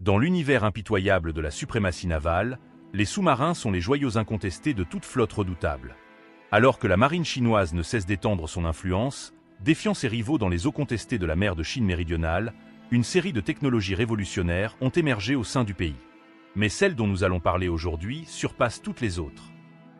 Dans l'univers impitoyable de la suprématie navale, les sous-marins sont les joyaux incontestés de toute flotte redoutable. Alors que la marine chinoise ne cesse d'étendre son influence, défiant ses rivaux dans les eaux contestées de la mer de Chine méridionale, une série de technologies révolutionnaires ont émergé au sein du pays. Mais celle dont nous allons parler aujourd'hui surpasse toutes les autres.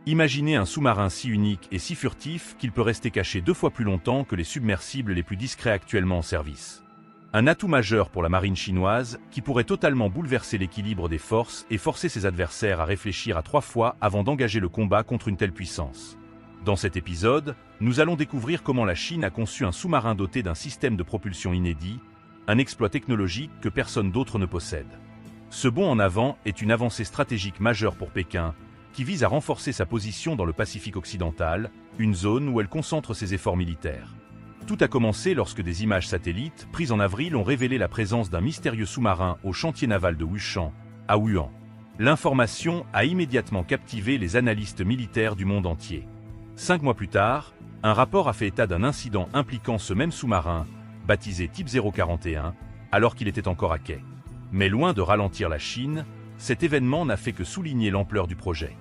Imaginez un sous-marin si unique et si furtif qu'il peut rester caché 2 fois plus longtemps que les submersibles les plus discrets actuellement en service. Un atout majeur pour la marine chinoise qui pourrait totalement bouleverser l'équilibre des forces et forcer ses adversaires à réfléchir à 3 fois avant d'engager le combat contre une telle puissance. Dans cet épisode, nous allons découvrir comment la Chine a conçu un sous-marin doté d'un système de propulsion inédit, un exploit technologique que personne d'autre ne possède. Ce bond en avant est une avancée stratégique majeure pour Pékin, qui vise à renforcer sa position dans le Pacifique occidental, une zone où elle concentre ses efforts militaires. Tout a commencé lorsque des images satellites, prises en avril, ont révélé la présence d'un mystérieux sous-marin au chantier naval de Wushan, à Wuhan. L'information a immédiatement captivé les analystes militaires du monde entier. 5 mois plus tard, un rapport a fait état d'un incident impliquant ce même sous-marin, baptisé Type 041, alors qu'il était encore à quai. Mais loin de ralentir la Chine, cet événement n'a fait que souligner l'ampleur du projet.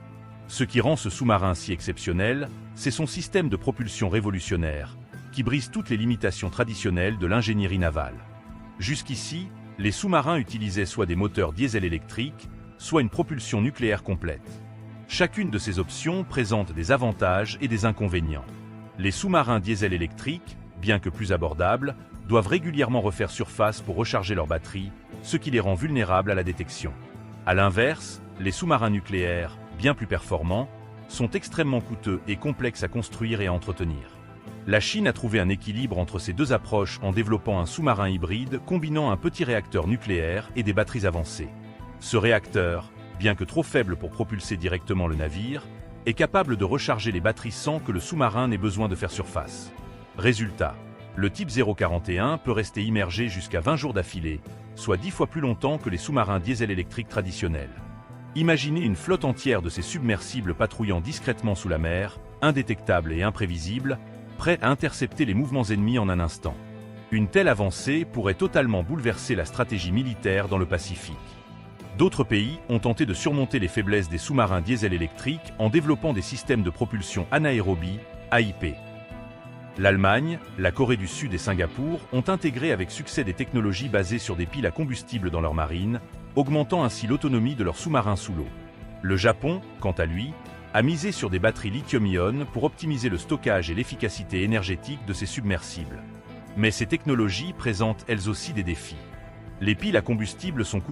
Ce qui rend ce sous-marin si exceptionnel, c'est son système de propulsion révolutionnaire, qui brise toutes les limitations traditionnelles de l'ingénierie navale. Jusqu'ici, les sous-marins utilisaient soit des moteurs diesel électriques, soit une propulsion nucléaire complète. Chacune de ces options présente des avantages et des inconvénients. Les sous-marins diesel électriques, bien que plus abordables, doivent régulièrement refaire surface pour recharger leurs batteries, ce qui les rend vulnérables à la détection. A l'inverse, les sous-marins nucléaires, bien plus performants, sont extrêmement coûteux et complexes à construire et à entretenir. La Chine a trouvé un équilibre entre ces deux approches en développant un sous-marin hybride combinant un petit réacteur nucléaire et des batteries avancées. Ce réacteur, bien que trop faible pour propulser directement le navire, est capable de recharger les batteries sans que le sous-marin n'ait besoin de faire surface. Résultat, le Type 041 peut rester immergé jusqu'à 20 jours d'affilée, soit 10 fois plus longtemps que les sous-marins diesel électriques traditionnels. Imaginez une flotte entière de ces submersibles patrouillant discrètement sous la mer, indétectables et imprévisibles, prêts à intercepter les mouvements ennemis en un instant. Une telle avancée pourrait totalement bouleverser la stratégie militaire dans le Pacifique. D'autres pays ont tenté de surmonter les faiblesses des sous-marins diesel électriques en développant des systèmes de propulsion anaérobie, AIP. L'Allemagne, la Corée du Sud et Singapour ont intégré avec succès des technologies basées sur des piles à combustible dans leur marine, augmentant ainsi l'autonomie de leurs sous-marins sous l'eau. Le Japon, quant à lui, a misé sur des batteries lithium-ion pour optimiser le stockage et l'efficacité énergétique de ses submersibles. Mais ces technologies présentent elles aussi des défis. Les piles à combustible sont